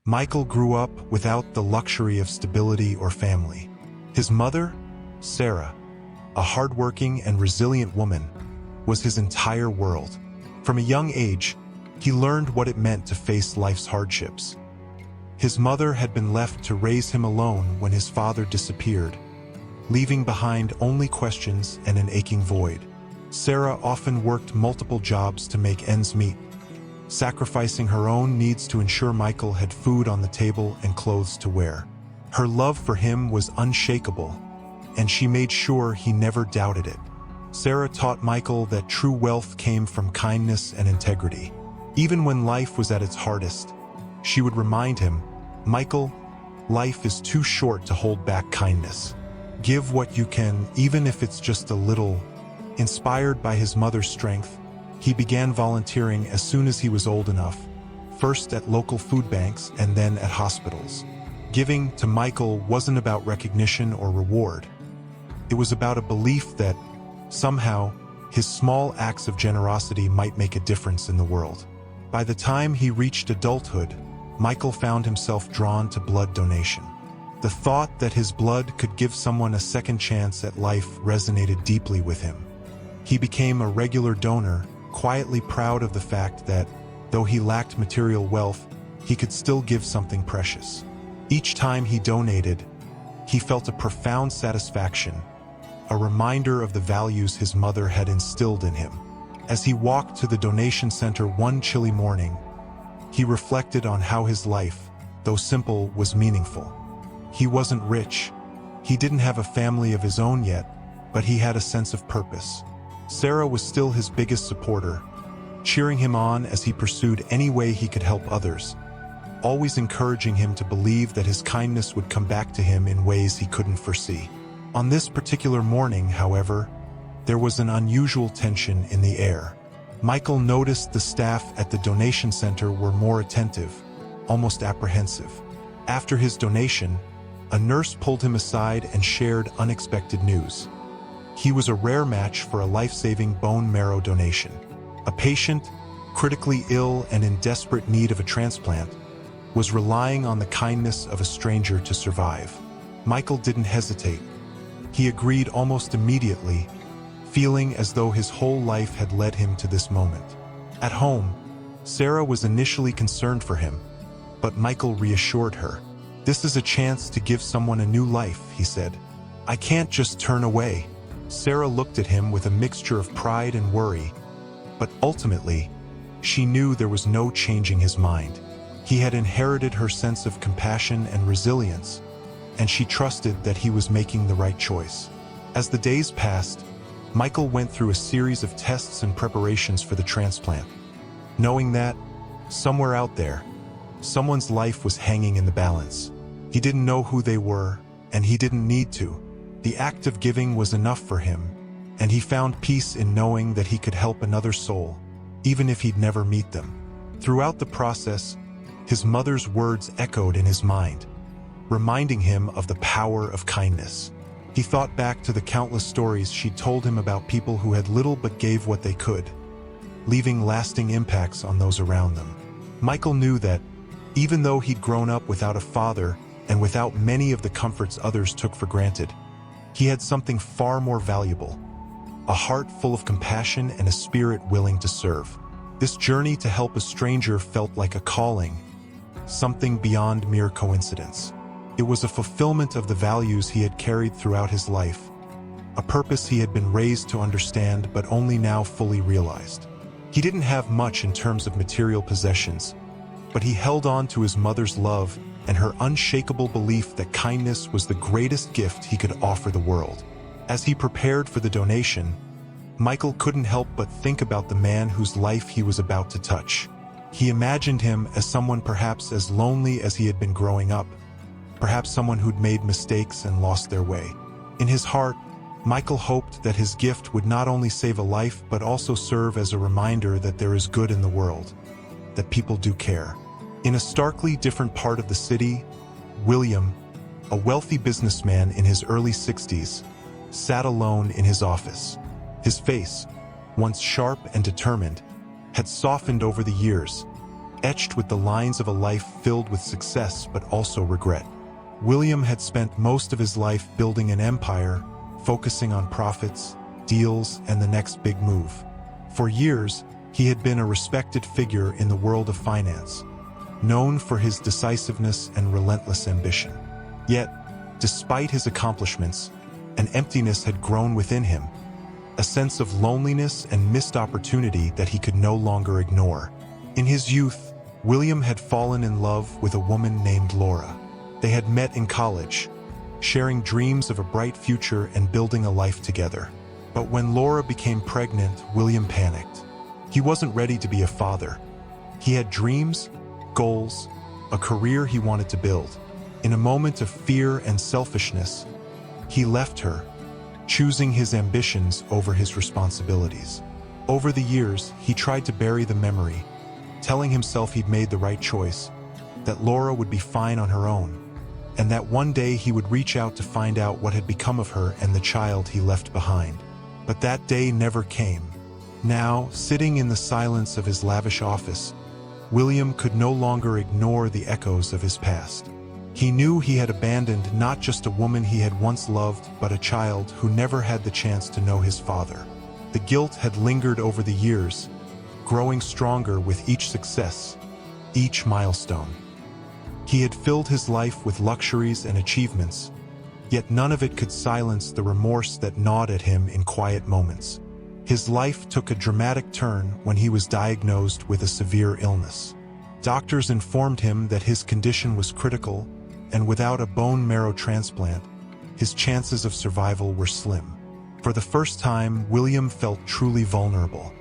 Michael grew up without the luxury of stability or family. His mother, Sarah, a hardworking and resilient woman, was his entire world. From a young age, he learned what it meant to face life's hardships. His mother had been left to raise him alone when his father disappeared, leaving behind only questions and an aching void. Sarah often worked multiple jobs to make ends meet, sacrificing her own needs to ensure Michael had food on the table and clothes to wear. Her love for him was unshakable, and she made sure he never doubted it. Sarah taught Michael that true wealth came from kindness and integrity. Even when life was at its hardest, she would remind him, "Michael, life is too short to hold back kindness. Give what you can, even if it's just a little." Inspired by his mother's strength, he began volunteering as soon as he was old enough, first at local food banks and then at hospitals. Giving to Michael wasn't about recognition or reward. It was about a belief that, somehow, his small acts of generosity might make a difference in the world. By the time he reached adulthood, Michael found himself drawn to blood donation. The thought that his blood could give someone a second chance at life resonated deeply with him. He became a regular donor, quietly proud of the fact that, though he lacked material wealth, he could still give something precious. Each time he donated, he felt a profound satisfaction, a reminder of the values his mother had instilled in him. As he walked to the donation center one chilly morning, he reflected on how his life, though simple, was meaningful. He wasn't rich, he didn't have a family of his own yet, but he had a sense of purpose. Sarah was still his biggest supporter, cheering him on as he pursued any way he could help others, always encouraging him to believe that his kindness would come back to him in ways he couldn't foresee. On this particular morning, however, there was an unusual tension in the air. Michael noticed the staff at the donation center were more attentive, almost apprehensive. After his donation, a nurse pulled him aside and shared unexpected news. He was a rare match for a life-saving bone marrow donation. A patient, critically ill and in desperate need of a transplant, was relying on the kindness of a stranger to survive. Michael didn't hesitate. He agreed almost immediately, feeling as though his whole life had led him to this moment. At home, Sarah was initially concerned for him, but Michael reassured her. "This is a chance to give someone a new life," he said. "I can't just turn away." Sarah looked at him with a mixture of pride and worry, but ultimately, she knew there was no changing his mind. He had inherited her sense of compassion and resilience, and she trusted that he was making the right choice. As the days passed, Michael went through a series of tests and preparations for the transplant, knowing that, somewhere out there, someone's life was hanging in the balance. He didn't know who they were, and he didn't need to. The act of giving was enough for him, and he found peace in knowing that he could help another soul, even if he'd never meet them. Throughout the process, his mother's words echoed in his mind, reminding him of the power of kindness. He thought back to the countless stories she'd told him about people who had little but gave what they could, leaving lasting impacts on those around them. Michael knew that, even though he'd grown up without a father and without many of the comforts others took for granted, he had something far more valuable: a heart full of compassion and a spirit willing to serve. This journey to help a stranger felt like a calling, something beyond mere coincidence. It was a fulfillment of the values he had carried throughout his life, a purpose he had been raised to understand but only now fully realized. He didn't have much in terms of material possessions, but he held on to his mother's love and her unshakable belief that kindness was the greatest gift he could offer the world. As he prepared for the donation, Michael couldn't help but think about the man whose life he was about to touch. He imagined him as someone perhaps as lonely as he had been growing up, perhaps someone who'd made mistakes and lost their way. In his heart, Michael hoped that his gift would not only save a life but also serve as a reminder that there is good in the world, that people do care. In a starkly different part of the city, William, a wealthy businessman in his early 60s, sat alone in his office. His face, once sharp and determined, had softened over the years, etched with the lines of a life filled with success but also regret. William had spent most of his life building an empire, focusing on profits, deals, and the next big move. For years, he had been a respected figure in the world of finance, known for his decisiveness and relentless ambition. Yet, despite his accomplishments, an emptiness had grown within him, a sense of loneliness and missed opportunity that he could no longer ignore. In his youth, William had fallen in love with a woman named Laura. They had met in college, sharing dreams of a bright future and building a life together. But when Laura became pregnant, William panicked. He wasn't ready to be a father. He had dreams, goals, a career he wanted to build. In a moment of fear and selfishness, he left her, choosing his ambitions over his responsibilities. Over the years, he tried to bury the memory, telling himself he'd made the right choice, that Laura would be fine on her own, and that one day he would reach out to find out what had become of her and the child he left behind. But that day never came. Now, sitting in the silence of his lavish office, William could no longer ignore the echoes of his past. He knew he had abandoned not just a woman he had once loved, but a child who never had the chance to know his father. The guilt had lingered over the years, growing stronger with each success, each milestone. He had filled his life with luxuries and achievements, yet none of it could silence the remorse that gnawed at him in quiet moments. His life took a dramatic turn when he was diagnosed with a severe illness. Doctors informed him that his condition was critical, and without a bone marrow transplant, his chances of survival were slim. For the first time, William felt truly vulnerable.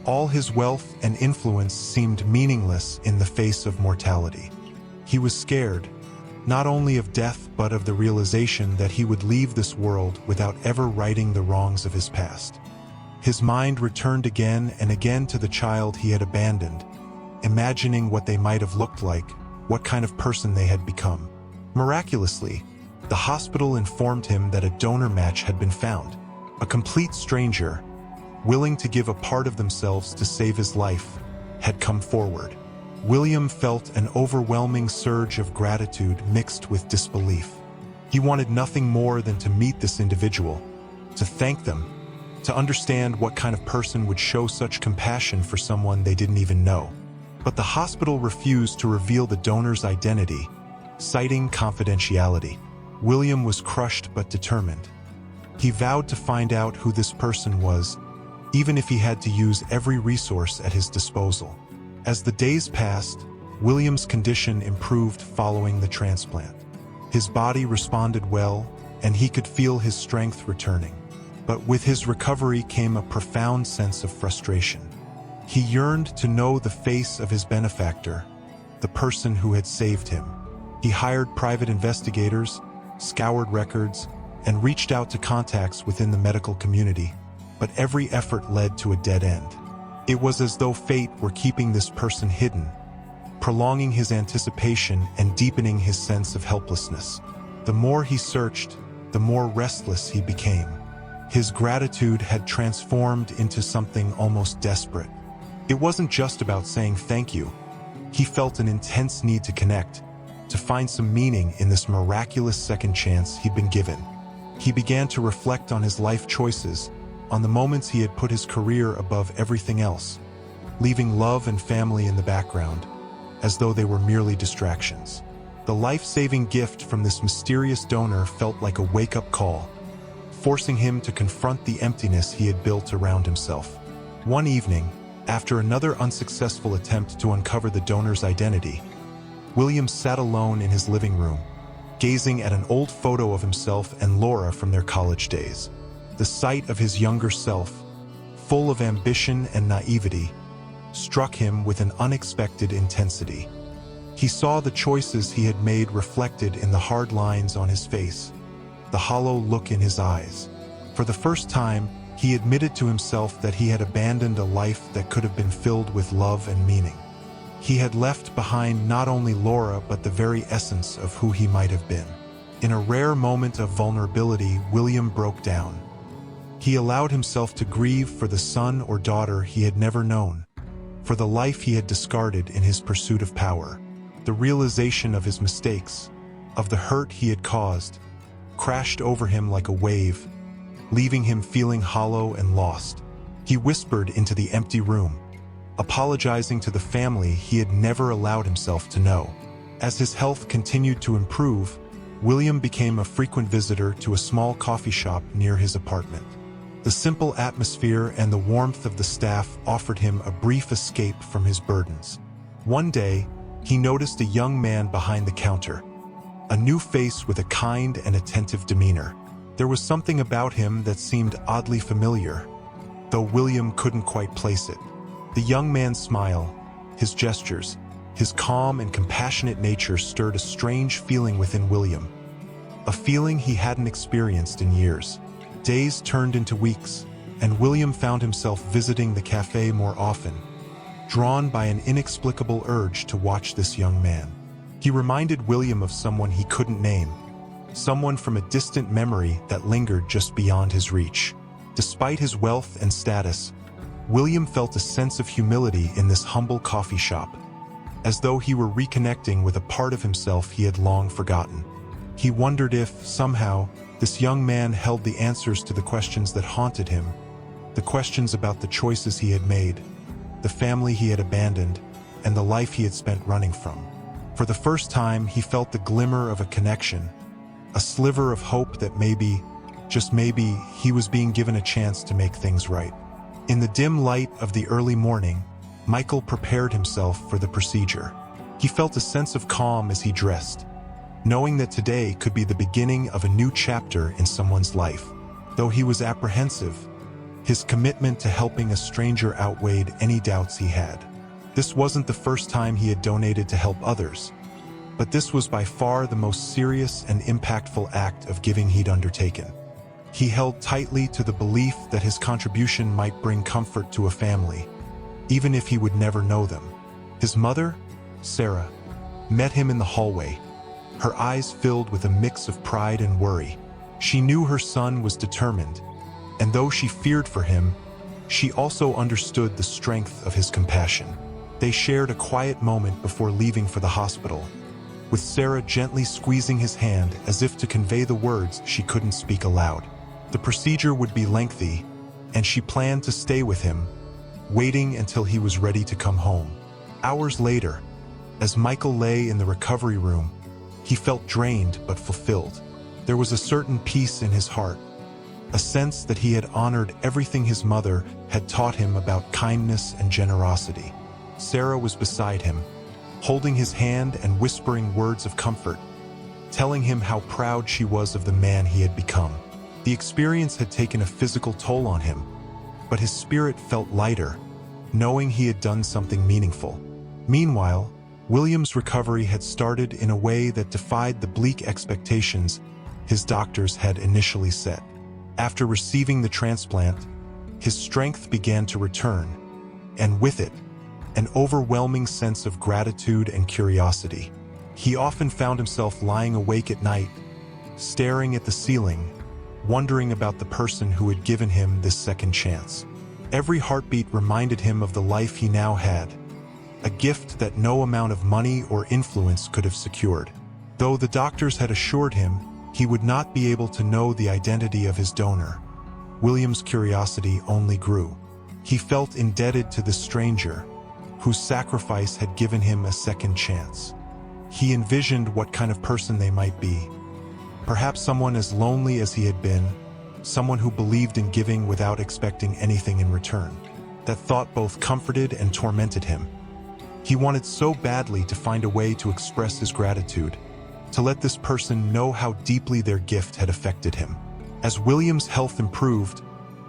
All his wealth and influence seemed meaningless in the face of mortality. He was scared, not only of death but of the realization that he would leave this world without ever righting the wrongs of his past. His mind returned again and again to the child he had abandoned, imagining what they might have looked like, what kind of person they had become. Miraculously, the hospital informed him that a donor match had been found. A complete stranger, willing to give a part of themselves to save his life, had come forward. William felt an overwhelming surge of gratitude mixed with disbelief. He wanted nothing more than to meet this individual, to thank them, to understand what kind of person would show such compassion for someone they didn't even know. But the hospital refused to reveal the donor's identity, citing confidentiality. William was crushed but determined. He vowed to find out who this person was, even if he had to use every resource at his disposal. As the days passed, William's condition improved following the transplant. His body responded well, and he could feel his strength returning. But with his recovery came a profound sense of frustration. He yearned to know the face of his benefactor, the person who had saved him. He hired private investigators, scoured records, and reached out to contacts within the medical community, but every effort led to a dead end. It was as though fate were keeping this person hidden, prolonging his anticipation and deepening his sense of helplessness. The more he searched, the more restless he became. His gratitude had transformed into something almost desperate. It wasn't just about saying thank you. He felt an intense need to connect, to find some meaning in this miraculous second chance he'd been given. He began to reflect on his life choices, on the moments he had put his career above everything else, leaving love and family in the background, as though they were merely distractions. The life-saving gift from this mysterious donor felt like a wake-up call, forcing him to confront the emptiness he had built around himself. One evening, after another unsuccessful attempt to uncover the donor's identity, William sat alone in his living room, gazing at an old photo of himself and Laura from their college days. The sight of his younger self, full of ambition and naivety, struck him with an unexpected intensity. He saw the choices he had made reflected in the hard lines on his face, the hollow look in his eyes. For the first time, he admitted to himself that he had abandoned a life that could have been filled with love and meaning. He had left behind not only Laura but the very essence of who he might have been. In a rare moment of vulnerability, William broke down. He allowed himself to grieve for the son or daughter he had never known, for the life he had discarded in his pursuit of power. The realization of his mistakes, of the hurt he had caused, crashed over him like a wave, leaving him feeling hollow and lost. He whispered into the empty room, apologizing to the family he had never allowed himself to know. As his health continued to improve, William became a frequent visitor to a small coffee shop near his apartment. The simple atmosphere and the warmth of the staff offered him a brief escape from his burdens. One day, he noticed a young man behind the counter, a new face with a kind and attentive demeanor. There was something about him that seemed oddly familiar, though William couldn't quite place it. The young man's smile, his gestures, his calm and compassionate nature stirred a strange feeling within William, a feeling he hadn't experienced in years. Days turned into weeks, and William found himself visiting the cafe more often, drawn by an inexplicable urge to watch this young man. He reminded William of someone he couldn't name, someone from a distant memory that lingered just beyond his reach. Despite his wealth and status, William felt a sense of humility in this humble coffee shop, as though he were reconnecting with a part of himself he had long forgotten. He wondered if, somehow, this young man held the answers to the questions that haunted him, the questions about the choices he had made, the family he had abandoned, and the life he had spent running from. For the first time, he felt the glimmer of a connection, a sliver of hope that maybe, just maybe, he was being given a chance to make things right. In the dim light of the early morning, Michael prepared himself for the procedure. He felt a sense of calm as he dressed, knowing that today could be the beginning of a new chapter in someone's life. Though he was apprehensive, his commitment to helping a stranger outweighed any doubts he had. This wasn't the first time he had donated to help others, but this was by far the most serious and impactful act of giving he'd undertaken. He held tightly to the belief that his contribution might bring comfort to a family, even if he would never know them. His mother, Sarah, met him in the hallway, her eyes filled with a mix of pride and worry. She knew her son was determined, and though she feared for him, she also understood the strength of his compassion. They shared a quiet moment before leaving for the hospital, with Sarah gently squeezing his hand as if to convey the words she couldn't speak aloud. The procedure would be lengthy, and she planned to stay with him, waiting until he was ready to come home. Hours later, as Michael lay in the recovery room, he felt drained but fulfilled. There was a certain peace in his heart, a sense that he had honored everything his mother had taught him about kindness and generosity. Sarah was beside him, holding his hand and whispering words of comfort, telling him how proud she was of the man he had become. The experience had taken a physical toll on him, but his spirit felt lighter, knowing he had done something meaningful. Meanwhile, William's recovery had started in a way that defied the bleak expectations his doctors had initially set. After receiving the transplant, his strength began to return, and with it, an overwhelming sense of gratitude and curiosity. He often found himself lying awake at night, staring at the ceiling, wondering about the person who had given him this second chance. Every heartbeat reminded him of the life he now had, a gift that no amount of money or influence could have secured. Though the doctors had assured him he would not be able to know the identity of his donor, William's curiosity only grew. He felt indebted to the stranger, whose sacrifice had given him a second chance. He envisioned what kind of person they might be. Perhaps someone as lonely as he had been, someone who believed in giving without expecting anything in return. That thought both comforted and tormented him. He wanted so badly to find a way to express his gratitude, to let this person know how deeply their gift had affected him. As William's health improved,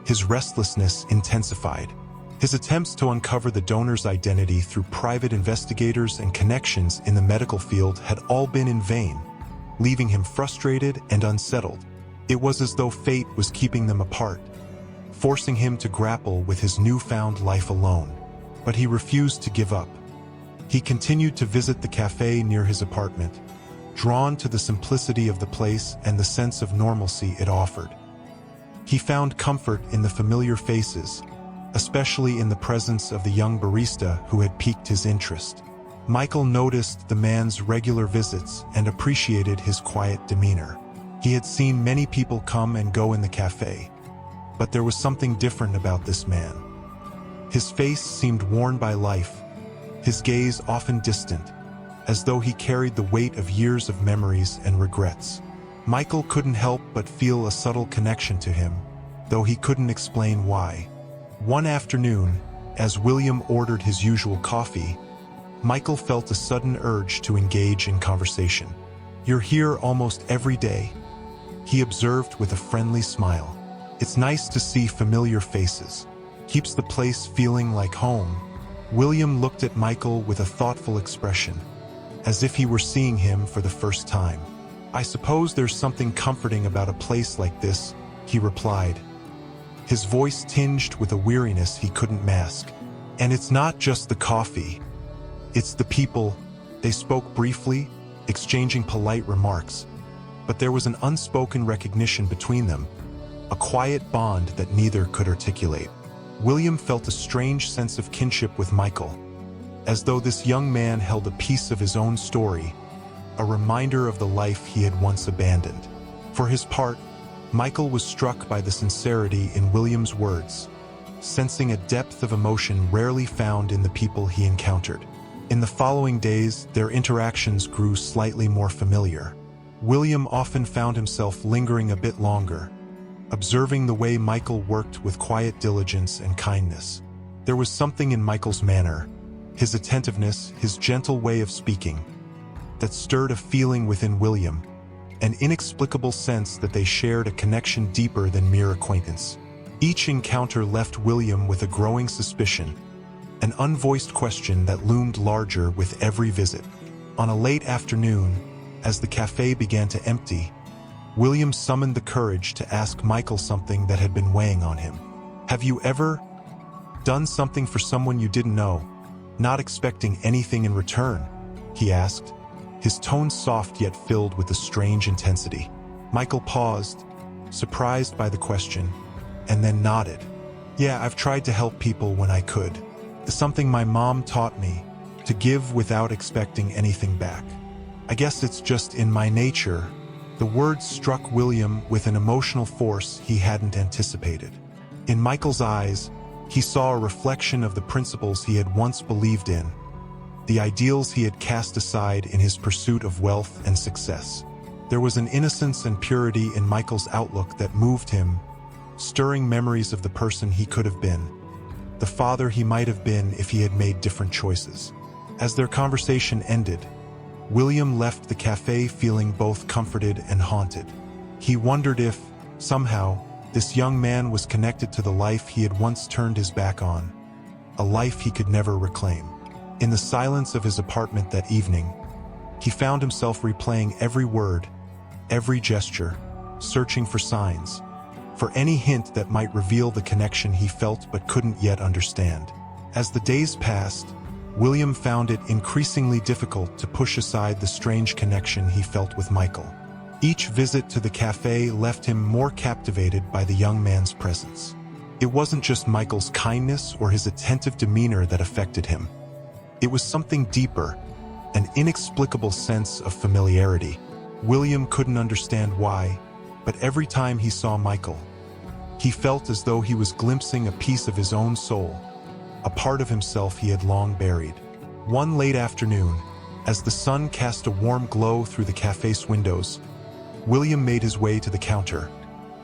his restlessness intensified. His attempts to uncover the donor's identity through private investigators and connections in the medical field had all been in vain, leaving him frustrated and unsettled. It was as though fate was keeping them apart, forcing him to grapple with his newfound life alone. But he refused to give up. He continued to visit the cafe near his apartment, drawn to the simplicity of the place and the sense of normalcy it offered. He found comfort in the familiar faces, especially in the presence of the young barista who had piqued his interest. Michael noticed the man's regular visits and appreciated his quiet demeanor. He had seen many people come and go in the cafe, but there was something different about this man. His face seemed worn by life, his gaze often distant, as though he carried the weight of years of memories and regrets. Michael couldn't help but feel a subtle connection to him, though he couldn't explain why. One afternoon, as William ordered his usual coffee, Michael felt a sudden urge to engage in conversation. "You're here almost every day," he observed with a friendly smile. "It's nice to see familiar faces. Keeps the place feeling like home." William looked at Michael with a thoughtful expression, as if he were seeing him for the first time. "I suppose there's something comforting about a place like this," he replied, his voice tinged with a weariness he couldn't mask. "And it's not just the coffee. It's the people." They spoke briefly, exchanging polite remarks, but there was an unspoken recognition between them, a quiet bond that neither could articulate. William felt a strange sense of kinship with Michael, as though this young man held a piece of his own story, a reminder of the life he had once abandoned. For his part, Michael was struck by the sincerity in William's words, sensing a depth of emotion rarely found in the people he encountered. In the following days, their interactions grew slightly more familiar. William often found himself lingering a bit longer, observing the way Michael worked with quiet diligence and kindness. There was something in Michael's manner, his attentiveness, his gentle way of speaking, that stirred a feeling within William, an inexplicable sense that they shared a connection deeper than mere acquaintance. Each encounter left William with a growing suspicion, an unvoiced question that loomed larger with every visit. On a late afternoon, as the cafe began to empty, William summoned the courage to ask Michael something that had been weighing on him. "Have you ever done something for someone you didn't know, not expecting anything in return?" he asked, his tone soft yet filled with a strange intensity. Michael paused, surprised by the question, and then nodded. "Yeah, I've tried to help people when I could. It's something my mom taught me, to give without expecting anything back. I guess it's just in my nature." The words struck William with an emotional force he hadn't anticipated. In Michael's eyes, he saw a reflection of the principles he had once believed in, the ideals he had cast aside in his pursuit of wealth and success. There was an innocence and purity in Michael's outlook that moved him, stirring memories of the person he could have been, the father he might have been if he had made different choices. As their conversation ended, William left the cafe feeling both comforted and haunted. He wondered if, somehow, this young man was connected to the life he had once turned his back on, a life he could never reclaim. In the silence of his apartment that evening, he found himself replaying every word, every gesture, searching for signs, for any hint that might reveal the connection he felt but couldn't yet understand. As the days passed, William found it increasingly difficult to push aside the strange connection he felt with Michael. Each visit to the cafe left him more captivated by the young man's presence. It wasn't just Michael's kindness or his attentive demeanor that affected him. It was something deeper, an inexplicable sense of familiarity. William couldn't understand why, but every time he saw Michael, he felt as though he was glimpsing a piece of his own soul, a part of himself he had long buried. One late afternoon, as the sun cast a warm glow through the cafe's windows, William made his way to the counter,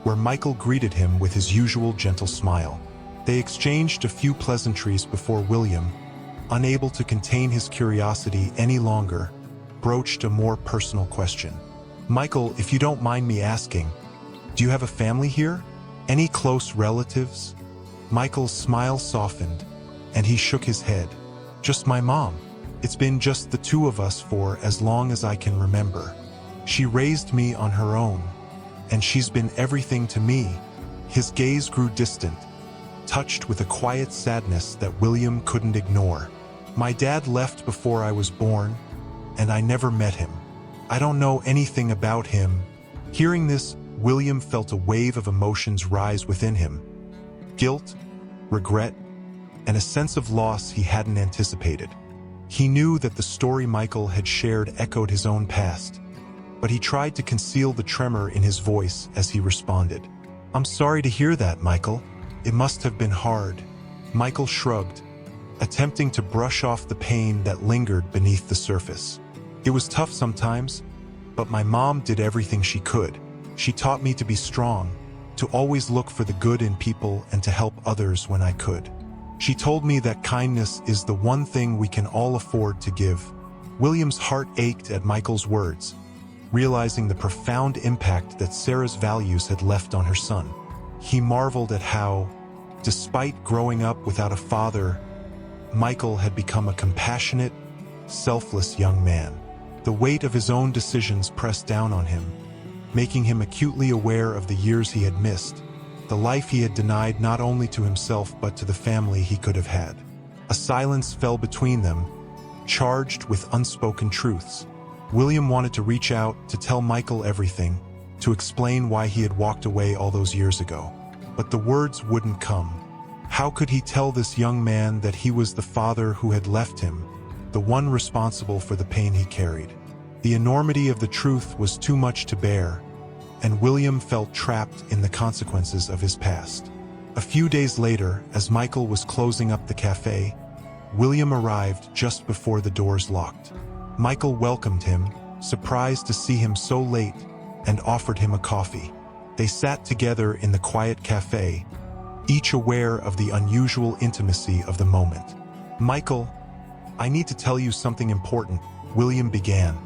where Michael greeted him with his usual gentle smile. They exchanged a few pleasantries before William, unable to contain his curiosity any longer, broached a more personal question. "Michael, if you don't mind me asking, do you have a family here? Any close relatives?" Michael's smile softened, and he shook his head. "Just my mom. It's been just the two of us for as long as I can remember. She raised me on her own, and she's been everything to me." His gaze grew distant, touched with a quiet sadness that William couldn't ignore. "My dad left before I was born, and I never met him. I don't know anything about him." Hearing this, William felt a wave of emotions rise within him. Guilt, regret, and a sense of loss he hadn't anticipated. He knew that the story Michael had shared echoed his own past, but he tried to conceal the tremor in his voice as he responded. "I'm sorry to hear that, Michael. It must have been hard." Michael shrugged, attempting to brush off the pain that lingered beneath the surface. "It was tough sometimes, but my mom did everything she could. She taught me to be strong, to always look for the good in people and to help others when I could. She told me that kindness is the one thing we can all afford to give." William's heart ached at Michael's words, realizing the profound impact that Sarah's values had left on her son. He marveled at how, despite growing up without a father, Michael had become a compassionate, selfless young man. The weight of his own decisions pressed down on him, making him acutely aware of the years he had missed, the life he had denied not only to himself but to the family he could have had. A silence fell between them, charged with unspoken truths. William wanted to reach out to tell Michael everything, to explain why he had walked away all those years ago. But the words wouldn't come. How could he tell this young man that he was the father who had left him, the one responsible for the pain he carried? The enormity of the truth was too much to bear, and William felt trapped in the consequences of his past. A few days later, as Michael was closing up the cafe, William arrived just before the doors locked. Michael welcomed him, surprised to see him so late, and offered him a coffee. They sat together in the quiet cafe, each aware of the unusual intimacy of the moment. "Michael, I need to tell you something important," William began,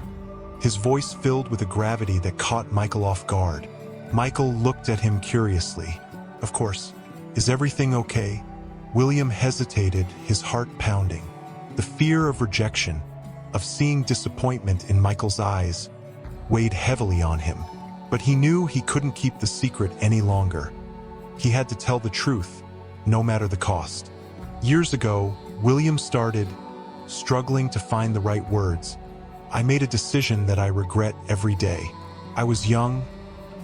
his voice filled with a gravity that caught Michael off guard. Michael looked at him curiously. "Of course. Is everything okay?" William hesitated, his heart pounding. The fear of rejection, of seeing disappointment in Michael's eyes, weighed heavily on him. But he knew he couldn't keep the secret any longer. He had to tell the truth, no matter the cost. Years ago, William started struggling to find the right words. "I made a decision that I regret every day. I was young,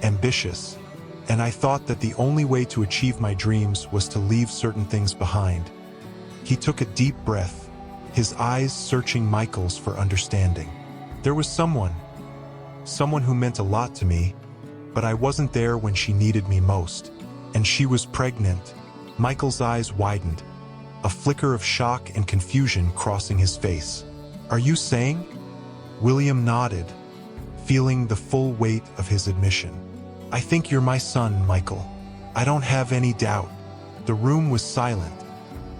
ambitious, and I thought that the only way to achieve my dreams was to leave certain things behind." He took a deep breath, his eyes searching Michael's for understanding. "There was someone who meant a lot to me, but I wasn't there when she needed me most. And she was pregnant." Michael's eyes widened, a flicker of shock and confusion crossing his face. "Are you saying?" William nodded, feeling the full weight of his admission. "I think you're my son, Michael. I don't have any doubt." The room was silent,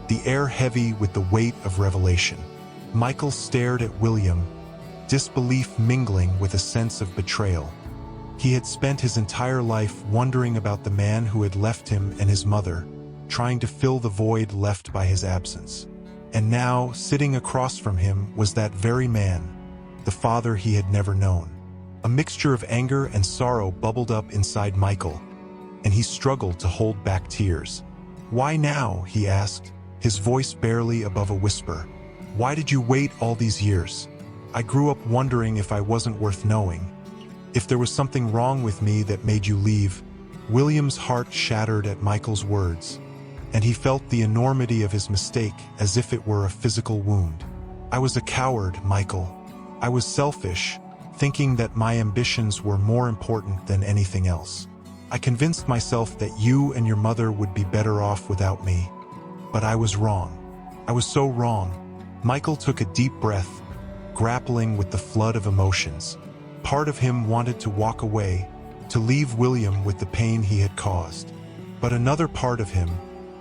the air heavy with the weight of revelation. Michael stared at William, disbelief mingling with a sense of betrayal. He had spent his entire life wondering about the man who had left him and his mother, trying to fill the void left by his absence. And now, sitting across from him was that very man, the father he had never known. A mixture of anger and sorrow bubbled up inside Michael, and he struggled to hold back tears. "Why now?" he asked, his voice barely above a whisper. "Why did you wait all these years? I grew up wondering if I wasn't worth knowing, if there was something wrong with me that made you leave." William's heart shattered at Michael's words, and he felt the enormity of his mistake as if it were a physical wound. "I was a coward, Michael. I was selfish, thinking that my ambitions were more important than anything else. I convinced myself that you and your mother would be better off without me. But I was wrong. I was so wrong." Michael took a deep breath, grappling with the flood of emotions. Part of him wanted to walk away, to leave William with the pain he had caused. But another part of him,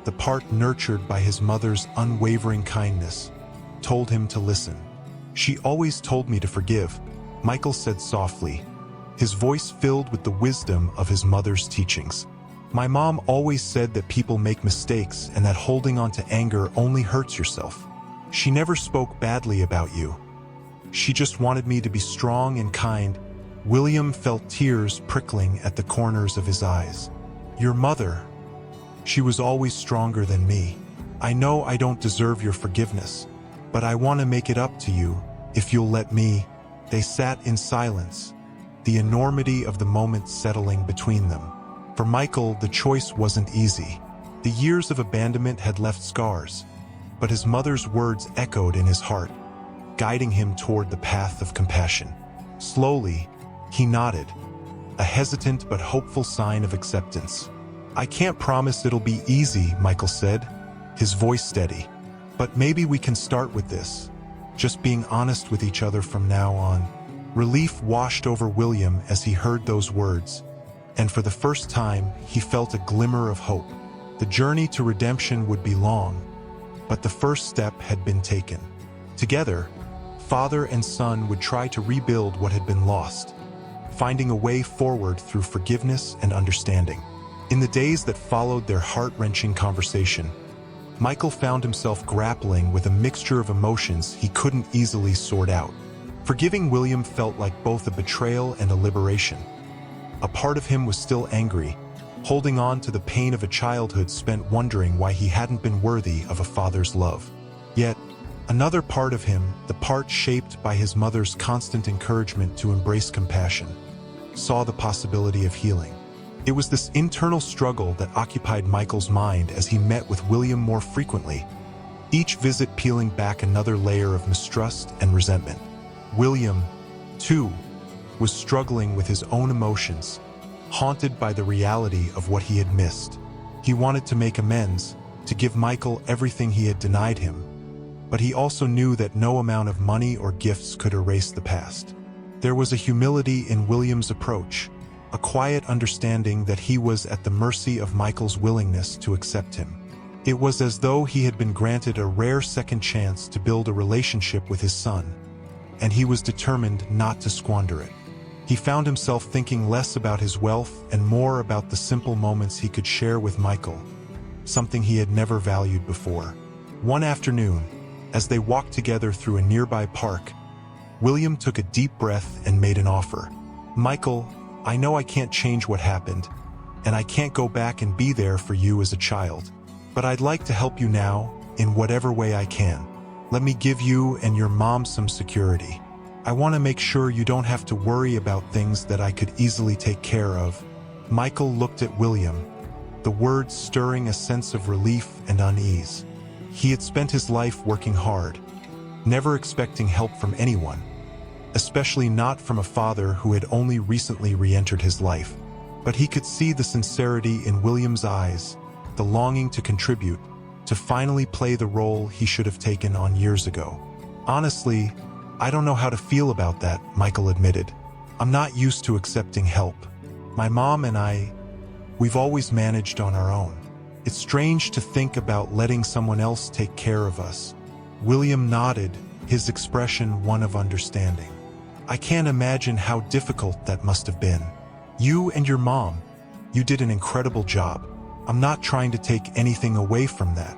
the part nurtured by his mother's unwavering kindness, told him to listen. "She always told me to forgive," Michael said softly, his voice filled with the wisdom of his mother's teachings. "My mom always said that people make mistakes and that holding on to anger only hurts yourself. She never spoke badly about you. She just wanted me to be strong and kind." William felt tears prickling at the corners of his eyes. "Your mother, she was always stronger than me. I know I don't deserve your forgiveness, but I want to make it up to you, if you'll let me." They sat in silence, the enormity of the moment settling between them. For Michael, the choice wasn't easy. The years of abandonment had left scars, but his mother's words echoed in his heart, guiding him toward the path of compassion. Slowly, he nodded, a hesitant but hopeful sign of acceptance. "I can't promise it'll be easy," Michael said, his voice steady. "But maybe we can start with this, just being honest with each other from now on." Relief washed over William as he heard those words, and for the first time, he felt a glimmer of hope. The journey to redemption would be long, but the first step had been taken. Together, father and son would try to rebuild what had been lost, finding a way forward through forgiveness and understanding. In the days that followed their heart-wrenching conversation, Michael found himself grappling with a mixture of emotions he couldn't easily sort out. Forgiving William felt like both a betrayal and a liberation. A part of him was still angry, holding on to the pain of a childhood spent wondering why he hadn't been worthy of a father's love. Yet, another part of him, the part shaped by his mother's constant encouragement to embrace compassion, saw the possibility of healing. It was this internal struggle that occupied Michael's mind as he met with William more frequently, each visit peeling back another layer of mistrust and resentment. William, too, was struggling with his own emotions, haunted by the reality of what he had missed. He wanted to make amends, to give Michael everything he had denied him, but he also knew that no amount of money or gifts could erase the past. There was a humility in William's approach, a quiet understanding that he was at the mercy of Michael's willingness to accept him. It was as though he had been granted a rare second chance to build a relationship with his son, and he was determined not to squander it. He found himself thinking less about his wealth and more about the simple moments he could share with Michael, something he had never valued before. One afternoon, as they walked together through a nearby park, William took a deep breath and made an offer. "Michael, I know I can't change what happened, and I can't go back and be there for you as a child, but I'd like to help you now, in whatever way I can. Let me give you and your mom some security. I want to make sure you don't have to worry about things that I could easily take care of." Michael looked at William, the words stirring a sense of relief and unease. He had spent his life working hard, never expecting help from anyone, especially not from a father who had only recently re-entered his life. But he could see the sincerity in William's eyes, the longing to contribute, to finally play the role he should have taken on years ago. "Honestly, I don't know how to feel about that," Michael admitted. "I'm not used to accepting help. My mom and we've always managed on our own. It's strange to think about letting someone else take care of us." William nodded, his expression one of understanding. "I can't imagine how difficult that must have been. You and your mom, you did an incredible job. I'm not trying to take anything away from that.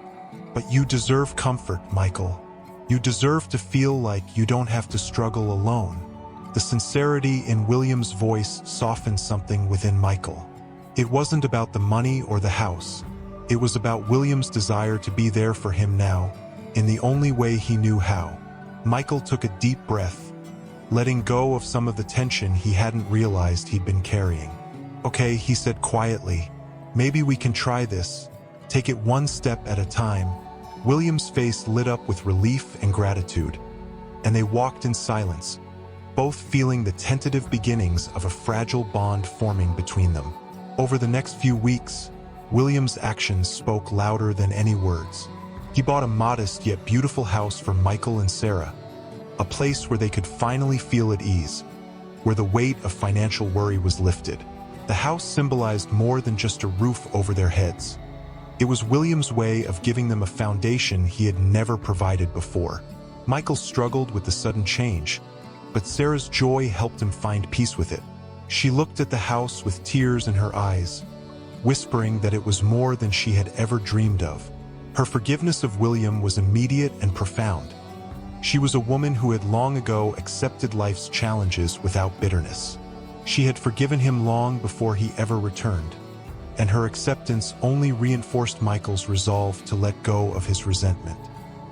But you deserve comfort, Michael. You deserve to feel like you don't have to struggle alone." The sincerity in William's voice softened something within Michael. It wasn't about the money or the house. It was about William's desire to be there for him now, in the only way he knew how. Michael took a deep breath, letting go of some of the tension he hadn't realized he'd been carrying. "Okay," he said quietly, "maybe we can try this. Take it one step at a time." William's face lit up with relief and gratitude, and they walked in silence, both feeling the tentative beginnings of a fragile bond forming between them. Over the next few weeks, William's actions spoke louder than any words. He bought a modest yet beautiful house for Michael and Sarah, a place where they could finally feel at ease, where the weight of financial worry was lifted. The house symbolized more than just a roof over their heads. It was William's way of giving them a foundation he had never provided before. Michael struggled with the sudden change, but Sarah's joy helped him find peace with it. She looked at the house with tears in her eyes, whispering that it was more than she had ever dreamed of. Her forgiveness of William was immediate and profound. She was a woman who had long ago accepted life's challenges without bitterness. She had forgiven him long before he ever returned, and her acceptance only reinforced Michael's resolve to let go of his resentment.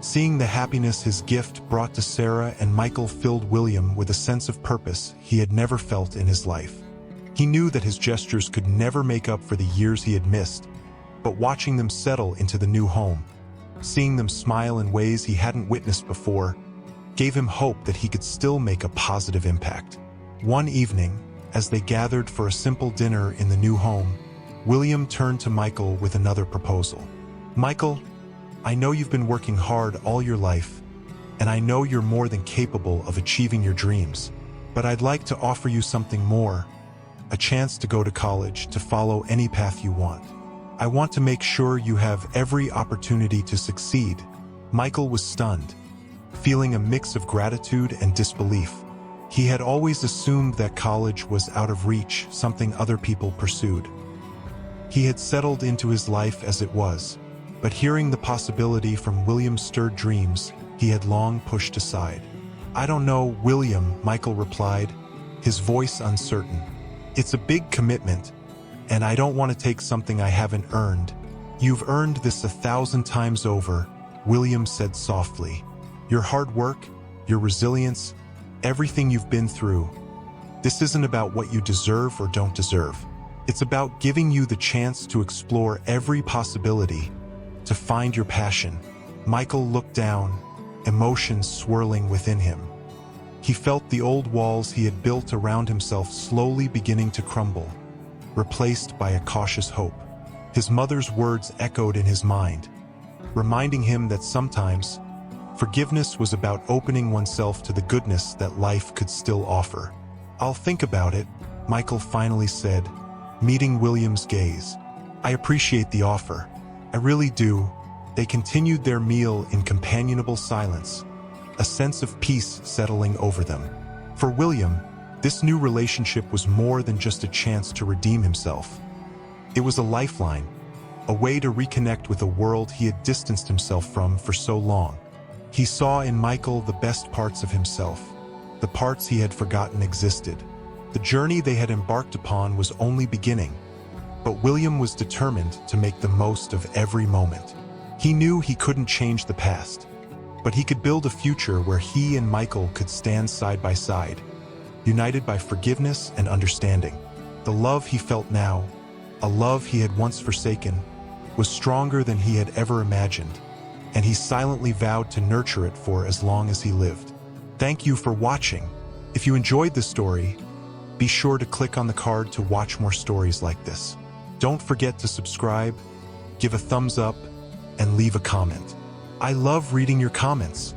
Seeing the happiness his gift brought to Sarah and Michael filled William with a sense of purpose he had never felt in his life. He knew that his gestures could never make up for the years he had missed, but watching them settle into the new home, Seeing them smile in ways he hadn't witnessed before gave him hope that he could still make a positive impact. One evening, as they gathered for a simple dinner in the new home, William turned to Michael with another proposal. "Michael, I know you've been working hard all your life, and I know you're more than capable of achieving your dreams, but I'd like to offer you something more, a chance to go to college, to follow any path you want. I want to make sure you have every opportunity to succeed." Michael was stunned, feeling a mix of gratitude and disbelief. He had always assumed that college was out of reach, something other people pursued. He had settled into his life as it was, but hearing the possibility from William stirred dreams he had long pushed aside. "I don't know, William," Michael replied, his voice uncertain. "It's a big commitment, and I don't want to take something I haven't earned." "You've earned this 1,000 times over," William said softly. "Your hard work, your resilience, everything you've been through. This isn't about what you deserve or don't deserve. It's about giving you the chance to explore every possibility, to find your passion." Michael looked down, emotions swirling within him. He felt the old walls he had built around himself slowly beginning to crumble, replaced by a cautious hope. His mother's words echoed in his mind, reminding him that sometimes forgiveness was about opening oneself to the goodness that life could still offer. "I'll think about it," Michael finally said, meeting William's gaze. "I appreciate the offer. I really do." They continued their meal in companionable silence, a sense of peace settling over them. For William, this new relationship was more than just a chance to redeem himself. It was a lifeline, a way to reconnect with a world he had distanced himself from for so long. He saw in Michael the best parts of himself, the parts he had forgotten existed. The journey they had embarked upon was only beginning, but William was determined to make the most of every moment. He knew he couldn't change the past, but he could build a future where he and Michael could stand side by side, united by forgiveness and understanding. The love he felt now, a love he had once forsaken, was stronger than he had ever imagined, and he silently vowed to nurture it for as long as he lived. Thank you for watching. If you enjoyed this story, be sure to click on the card to watch more stories like this. Don't forget to subscribe, give a thumbs up, and leave a comment. I love reading your comments.